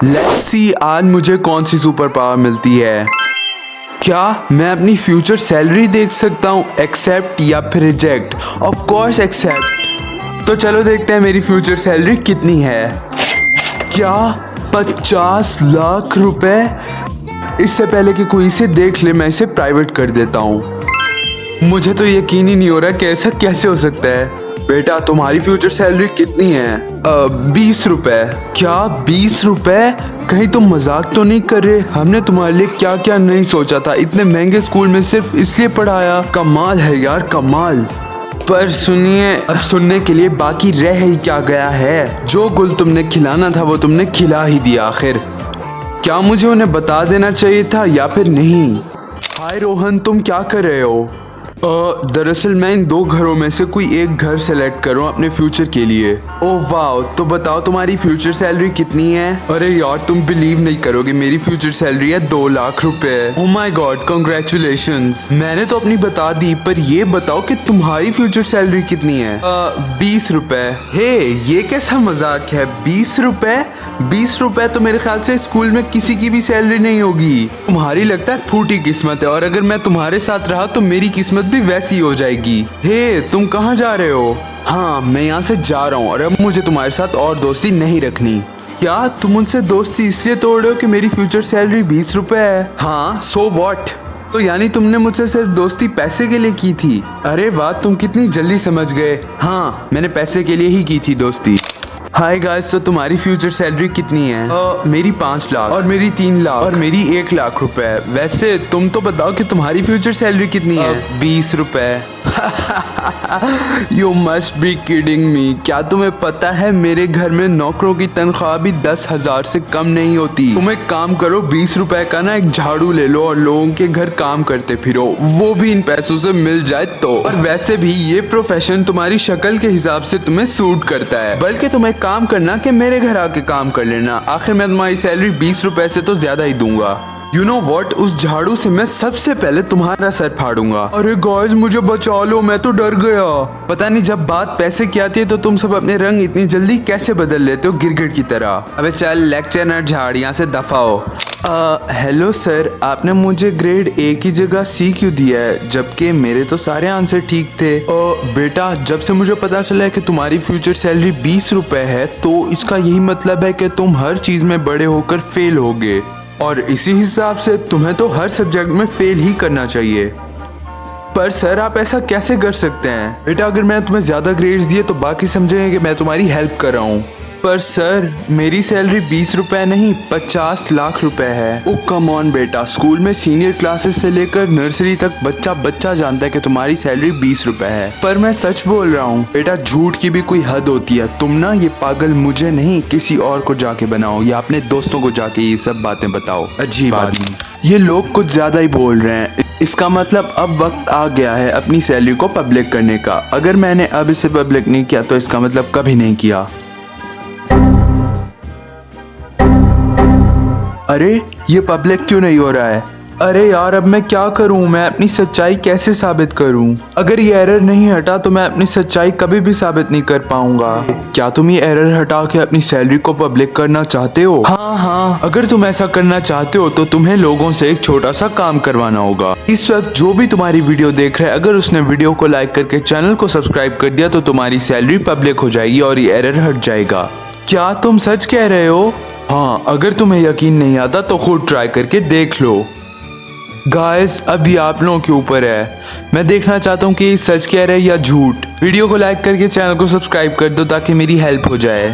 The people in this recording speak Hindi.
लेट्स सी आज मुझे कौन सी सुपर पावर मिलती है। क्या मैं अपनी फ्यूचर सैलरी देख सकता हूँ? एक्सेप्ट या फिर रिजेक्ट? Of course accept. तो चलो देखते हैं मेरी फ्यूचर सैलरी कितनी है। क्या 50 लाख रुपए? इससे पहले कि कोई इसे देख ले मैं इसे प्राइवेट कर देता हूँ। मुझे तो यकीन ही नहीं हो रहा कि ऐसा कैसे हो सकता है। बेटा तुम्हारी फ्यूचर सैलरी कितनी है? 20 रुपए। क्या 20 रुपए? कहीं तुम मजाक तो नहीं कर रहे? हमने तुम्हारे लिए क्या क्या नहीं सोचा था, इतने महंगे स्कूल में सिर्फ इसलिए पढ़ाया। कमाल है यार, कमाल। पर सुनिए, अब सुनने के लिए बाकी रह ही क्या गया है। जो गुल तुमने खिलाना था वो तुमने खिला ही दिया आखिर। क्या मुझे उन्हें बता देना चाहिए था या फिर नहीं? हाय रोहन, तुम क्या कर रहे हो? दरअसल मैं इन दो घरों में से कोई एक घर सेलेक्ट कर रहा हूँ अपने फ्यूचर के लिए। ओह वाओ, तो बताओ तुम्हारी फ्यूचर सैलरी कितनी है? अरे यार तुम बिलीव नहीं करोगे, मेरी फ्यूचर सैलरी है 2 लाख रुपए। Oh my God, congratulations. मैंने तो अपनी बता दी, पर ये बताओ कि तुम्हारी फ्यूचर सैलरी कितनी है? 20 रुपए। हे, ये कैसा मजाक है? 20 रुपए? 20 रुपए तो मेरे ख्याल से स्कूल में किसी की भी सैलरी नहीं होगी। तुम्हारी लगता है फूटी किस्मत है, और अगर मैं तुम्हारे साथ रहा तो मेरी किस्मत भी वैसी हो जाएगी। हे, तुम कहाँ जा रहे हो? हाँ, मैं यहाँ से जा रहा हूँ और अब मुझे तुम्हारे साथ और दोस्ती नहीं रखनी। क्या तुम उनसे दोस्ती इसलिए तोड़ रहे हो कि मेरी फ्यूचर सैलरी 20 रुपए है? हाँ, सो व्हाट? तो यानी तुमने मुझसे सिर्फ दोस्ती पैसे के लिए की थी? अरे वाह, तुम कितनी जल्दी समझ गए। हाँ, मैंने पैसे के लिए ही की थी दोस्ती। हाय गाइस, तो तुम्हारी फ्यूचर सैलरी कितनी है? मेरी 5 लाख, और मेरी 3 लाख, और मेरी 1 लाख रुपए। वैसे तुम तो बताओ कि तुम्हारी फ्यूचर सैलरी कितनी है? 20 रुपए। You must be kidding me. क्या तुम्हें पता है मेरे घर में नौकरों की तनख्वाह भी 10,000 से कम नहीं होती। तुम एक काम करो, 20 रुपए का ना एक झाड़ू ले लो और लोगों के घर काम करते फिरो, वो भी इन पैसों से मिल जाए तो। और वैसे भी ये प्रोफेशन तुम्हारी शक्ल के हिसाब से तुम्हें सूट करता है। बल्कि तुम एक काम करना कि मेरे घर आके काम कर लेना, आखिर मैं तुम्हारी सैलरी 20 रुपए से तो ज्यादा ही दूंगा। You know what? उस झाड़ू से मैं सबसे पहले तुम्हारा सर फाड़ूंगा। अरे गाइस, मुझे बचा लो, मैं तो डर गया। पता नहीं जब बात पैसे की आती है तो तुम सब अपने रंग इतनी जल्दी कैसे बदल लेते हो, गिरगिट की तरह। अबे चल, लेक्चर न झाड़, यहाँ से दफा हो। हेलो सर, आपने मुझे ग्रेड A की जगह C क्यों दिया है, जबकि मेरे तो सारे आंसर ठीक थे? बेटा, जब से मुझे पता चला है कि तुम्हारी फ्यूचर सैलरी 20 रुपए है तो इसका यही मतलब है कि तुम हर चीज में बड़े होकर फेल होगे, और इसी हिसाब से तुम्हें तो हर सब्जेक्ट में फेल ही करना चाहिए। पर सर, आप ऐसा कैसे कर सकते हैं? बेटा, अगर मैं तुम्हें ज्यादा ग्रेड्स दिए तो बाकी समझेंगे कि मैं तुम्हारी हेल्प कर रहा हूँ। पर सर, मेरी सैलरी 20 रुपए नहीं 50 लाख रुपए है। ओ कम ऑन बेटा, स्कूल में सीनियर क्लासेस से लेकर नर्सरी तक बच्चा बच्चा जानता है कि तुम्हारी सैलरी 20 रुपए है। पर मैं सच बोल रहा हूँ बेटा, झूठ की भी कोई हद होती है। तुम ना ये पागल मुझे नहीं, किसी और को जाके बनाओ या अपने दोस्तों को जाके ये सब बातें बताओ। अजीब आदमी। ये लोग कुछ ज्यादा ही बोल रहे हैं। इसका मतलब अब वक्त आ गया है अपनी सैलरी को पब्लिक करने का। अगर मैंने अब इसे पब्लिक नहीं किया तो इसका मतलब कभी नहीं किया। अरे, ये पब्लिक क्यों नहीं हो रहा है? अरे यार, अब मैं क्या करूं? मैं अपनी सच्चाई कैसे साबित करूं? अगर ये एरर नहीं हटा तो मैं अपनी सच्चाई कभी भी साबित नहीं कर पाऊंगा। क्या तुम ये एरर हटा के अपनी सैलरी को पब्लिक करना चाहते हो? हाँ, अगर तुम ऐसा करना चाहते हो तो तुम्हें लोगों से एक छोटा सा काम करवाना होगा। इस वक्त जो भी तुम्हारी वीडियो देख रहा है, अगर उसने वीडियो को लाइक करके चैनल को सब्सक्राइब कर दिया तो तुम्हारी सैलरी पब्लिक हो जाएगी और ये एरर हट जाएगा। क्या तुम सच कह रहे हो? हाँ, अगर तुम्हें यकीन नहीं आता तो खुद ट्राई करके देख लो। गाइस, अभी आप लोगों के ऊपर है। मैं देखना चाहता हूँ कि ये सच कह रहे हैं या झूठ। वीडियो को लाइक करके चैनल को सब्सक्राइब कर दो ताकि मेरी हेल्प हो जाए।